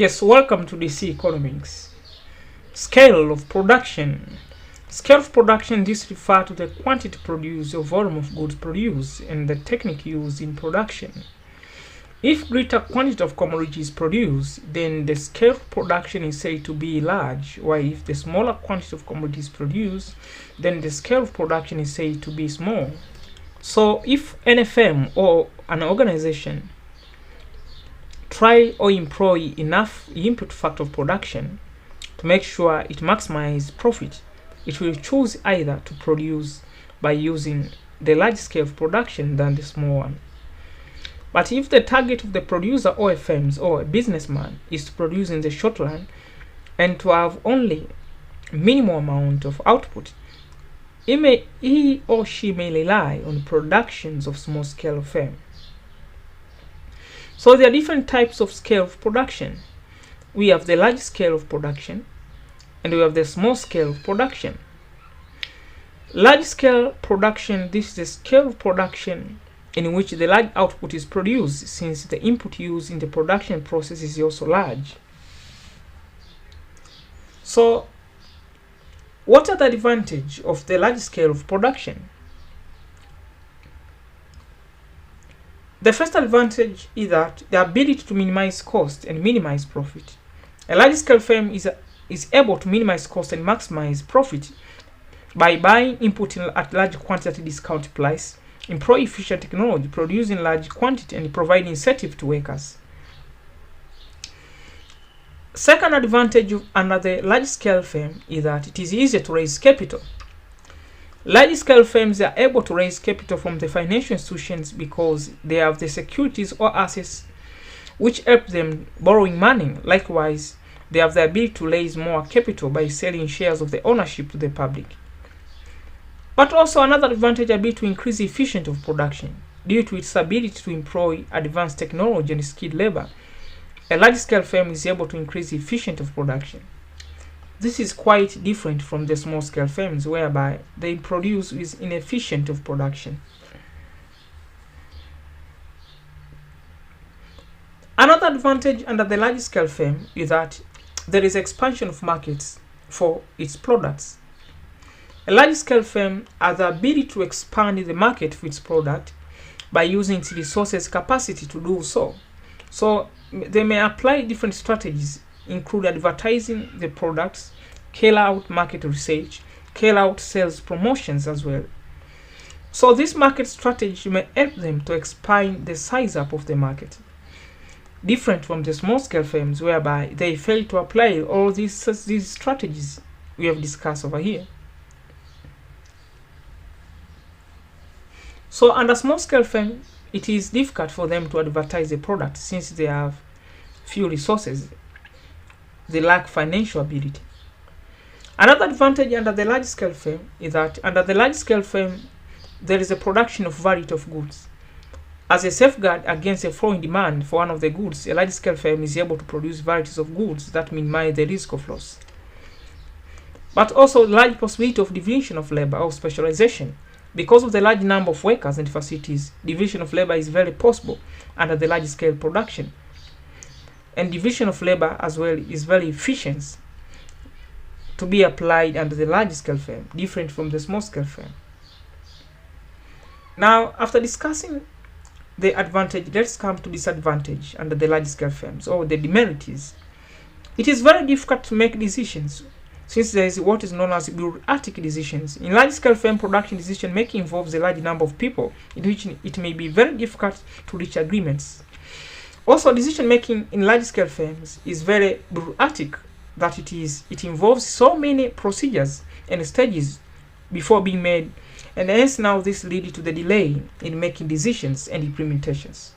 Yes, welcome to DC Economics. Scale of production. Scale of production, this refers to the quantity produced or volume of goods produced and the technique used in production. If greater quantity of commodity is produced, then the scale of production is said to be large, while if the smaller quantity of commodity is produced, then the scale of production is said to be small. So if an firm or an organization try or employ enough input factor of production to make sure it maximizes profit, it will choose either to produce by using the large scale of production than the small one. But if the target of the producer or a firm or a businessman is to produce in the short run and to have only minimal amount of output, he or she may rely on productions of small scale firm. So there are different types of scale of production. We have the large scale of production and we have the small scale of production. Large scale production, this is the scale of production in which the large output is produced, since the input used in the production process is also large. So what are the advantages of the large scale of production? The first advantage is that the ability to minimize cost and minimize profit. A large scale firm is able to minimize cost and maximize profit by buying input at large quantity discount price, employ efficient technology, producing large quantity, and providing incentive to workers. Second advantage under the large scale firm is that it is easier to raise capital. Large scale firms are able to raise capital from the financial institutions because they have the securities or assets which help them borrowing money. Likewise, they have the ability to raise more capital by selling shares of the ownership to the public. But also another advantage will be to increase the efficiency of production due to its ability to employ advanced technology and skilled labor. A large scale firm is able to increase the efficiency of production. This is quite different from the small scale firms whereby they produce with inefficient of production. Another advantage under the large scale firm is that there is expansion of markets for its products. A large scale firm has the ability to expand the market for its product by using its resources capacity to do so. So they may apply different strategies, include advertising the products, carry out market research, carry out sales promotions as well. So this market strategy may help them to expand the size up of the market, different from the small scale firms whereby they fail to apply all these strategies we have discussed over here. So under small scale firm, it is difficult for them to advertise the product since they have few resources. They lack financial ability. Another advantage under the large scale firm is that under the large scale firm, there is a production of variety of goods. As a safeguard against a flowing demand for one of the goods, a large scale firm is able to produce varieties of goods that minimize the risk of loss. But also large possibility of division of labor or specialization. Because of the large number of workers and facilities, division of labor is very possible under the large scale production. And division of labor as well is very efficient to be applied under the large scale firm, different from the small scale firm. Now, after discussing the advantage, let's come to disadvantage under the large scale firms, or the demerits. It is very difficult to make decisions since there is what is known as bureaucratic decisions. In large scale firm, production decision making involves a large number of people, in which it may be very difficult to reach agreements. Also, decision making in large scale firms is very bureaucratic, that it involves so many procedures and stages before being made, and hence now this leads to the delay in making decisions and implementations.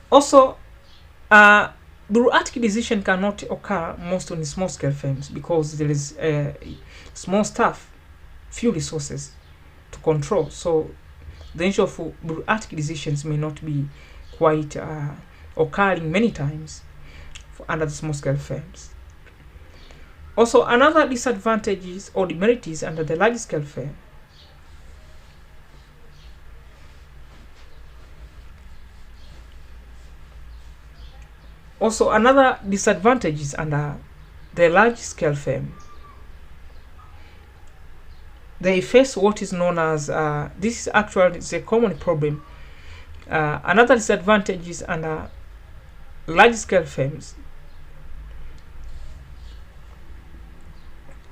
Also, bureaucratic decision cannot occur most on small scale firms because there is small staff, few resources to control. So the issue of bureaucratic decisions may not be quite occurring many times under the small scale firms. Also, another disadvantage is, or demerit is under the large scale firm Also, another disadvantage is under the large scale firm. They face what is known as this is actually a common problem. Another disadvantage is under large scale firms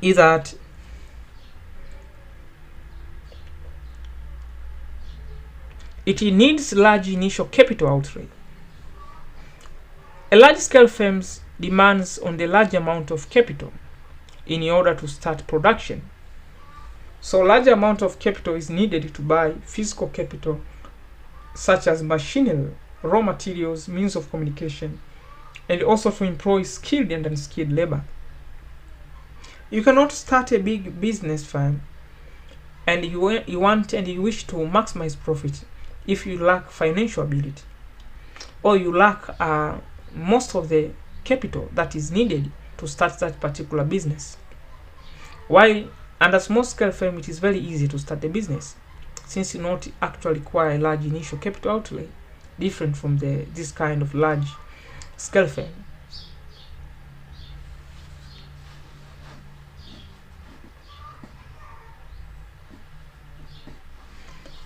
is that it needs large initial capital outlay. A large scale firm demands on the large amount of capital in order to start production. So large amount of capital is needed to buy physical capital such as machinery, raw materials, means of communication, and also to employ skilled and unskilled labor. You cannot start a big business firm and you want and you wish to maximize profit if you lack financial ability, or you lack most of the capital that is needed to start that particular business. While under small scale firm, it is very easy to start a business since you not actually require a large initial capital outlay, different from this kind of large scale firm.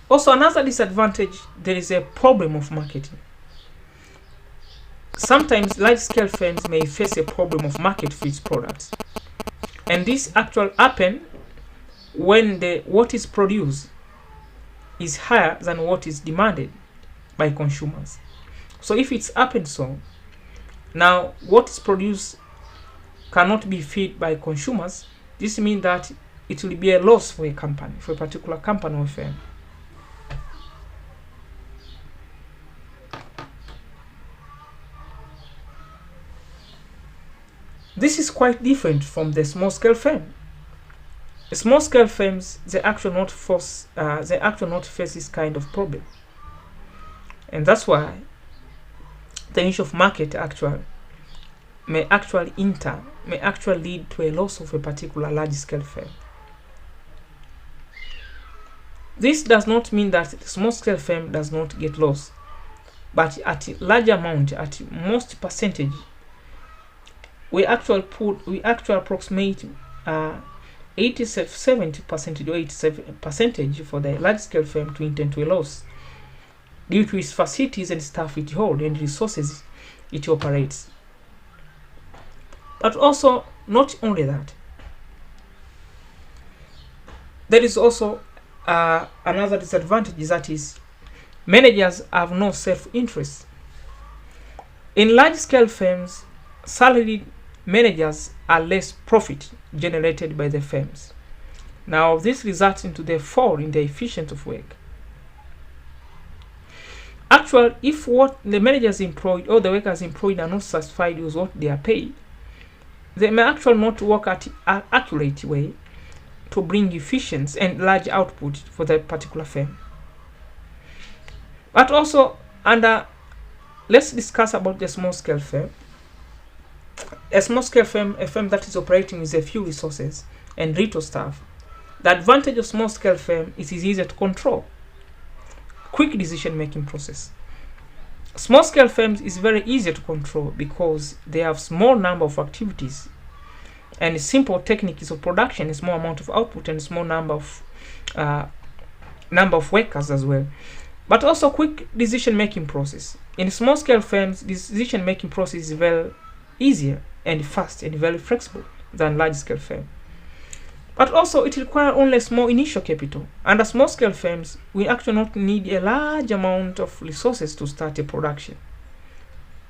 Also, another disadvantage, there is a problem of marketing. Sometimes large scale firms may face a problem of market for its products, and this actually happen when what is produced is higher than what is demanded by consumers. So if it's happened so, now what is produced cannot be fed by consumers, this means that it will be a loss for a company, for a particular company or firm. This is quite different from the small scale firm. The small scale firms, they actually not face this kind of problem, and that's why the niche of market may actually lead to a loss of a particular large scale firm. This does not mean that the small scale firm does not get lost, but at a large amount, at most percentage, we actually approximate 70% or 87% for the large scale firm to intend to a loss due to its facilities and staff it holds and resources it operates. But also, not only that, there is also another disadvantage, that is managers have no self-interest. In large scale firms, salaried managers are less profit generated by the firms. Now this results into the fall in the efficiency of work. Actually, if what the managers employed or the workers employed are not satisfied with what they are paid, they may actually not work at an accurate way to bring efficiency and large output for that particular firm. But also, let's discuss about the small scale firm. A small scale firm, a firm that is operating with a few resources and little staff. The advantage of small scale firm is it is easier to control. Quick decision making process. Small scale firms is very easy to control because they have small number of activities and simple techniques of production, a small amount of output and small number of workers as well. But also quick decision making process. In small scale firms, this decision making process is very easier and fast and very flexible than large scale firm. But also it requires only small initial capital. Under small scale firms, we actually not need a large amount of resources to start a production.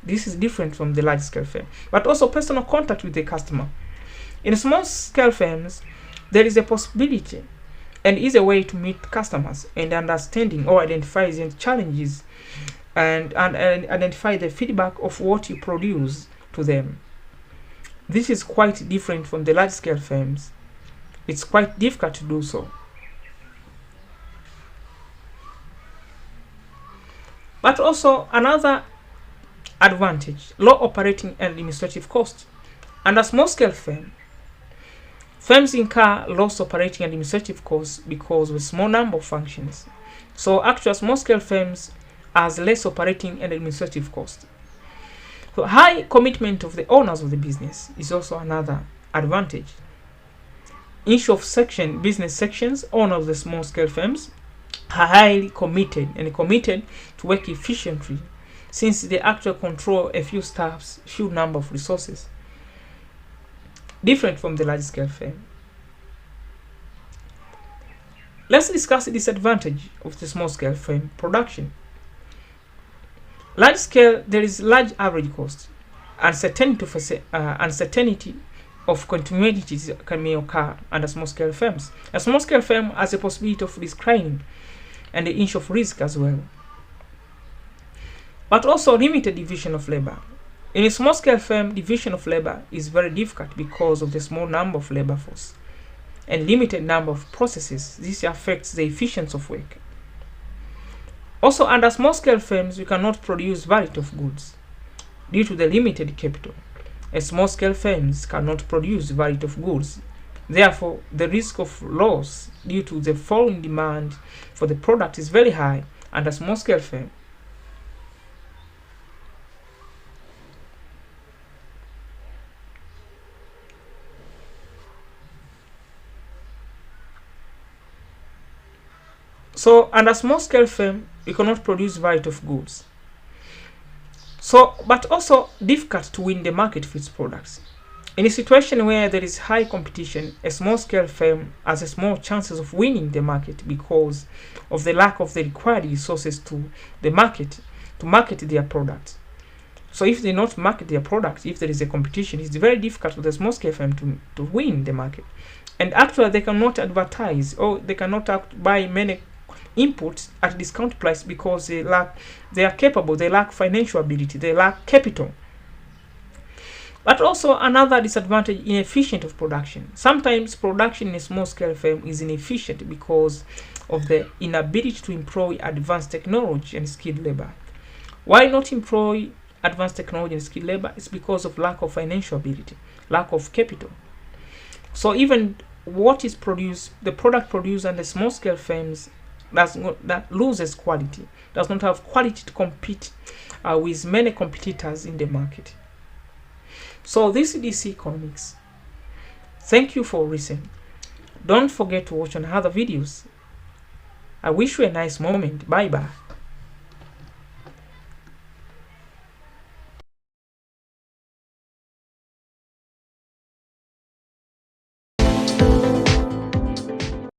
This is different from the large scale firm. But also personal contact with the customer. In small scale firms, there is a possibility and is a way to meet customers and understanding or identify the challenges and identify the feedback of what you produce to them. This is quite different from the large scale firms. It's quite difficult to do so. But also another advantage, low operating and administrative cost. Under small scale firms incur low operating and administrative costs because of a small number of functions. So actually small scale firms has less operating and administrative cost. So high commitment of the owners of the business is also another advantage. Each of business sections, owners of the small scale firms are highly committed to work efficiently, since they actually control a few staffs, few number of resources, different from the large scale firm. Let's discuss the disadvantage of the small scale firm production. Large scale, there is large average cost. Uncertainty of continuity may occur under small scale firms. A small scale firm has a possibility of declining and the inch of risk as well. But also limited division of labor. In a small scale firm, division of labor is very difficult because of the small number of labor force and limited number of processes. This affects the efficiency of work. Also, under small scale firms, you cannot produce variety of goods due to the limited capital. A small scale firms cannot produce variety of goods. Therefore, the risk of loss due to the falling demand for the product is very high under small scale firm. So under small scale firm, you cannot produce variety of goods. So, but also difficult to win the market for its products. In a situation where there is high competition, a small scale firm has a small chances of winning the market because of the lack of the required resources to the market to market their products. So if they not market their products, if there is a competition, it's very difficult for the small scale firm to win the market. And actually they cannot advertise, or they cannot buy many inputs at discount price because they lack financial ability, they lack capital. But also another disadvantage, inefficient of production. Sometimes production in a small scale firm is inefficient because of the inability to employ advanced technology and skilled labor. Why not employ advanced technology and skilled labor? It's because of lack of financial ability, lack of capital. So even what is produced, the product produced under small scale firms that loses quality, does not have quality to compete with many competitors in the market. So this is DC Economics. Thank you for listening. Don't forget to watch on other videos. I wish you a nice moment. Bye bye.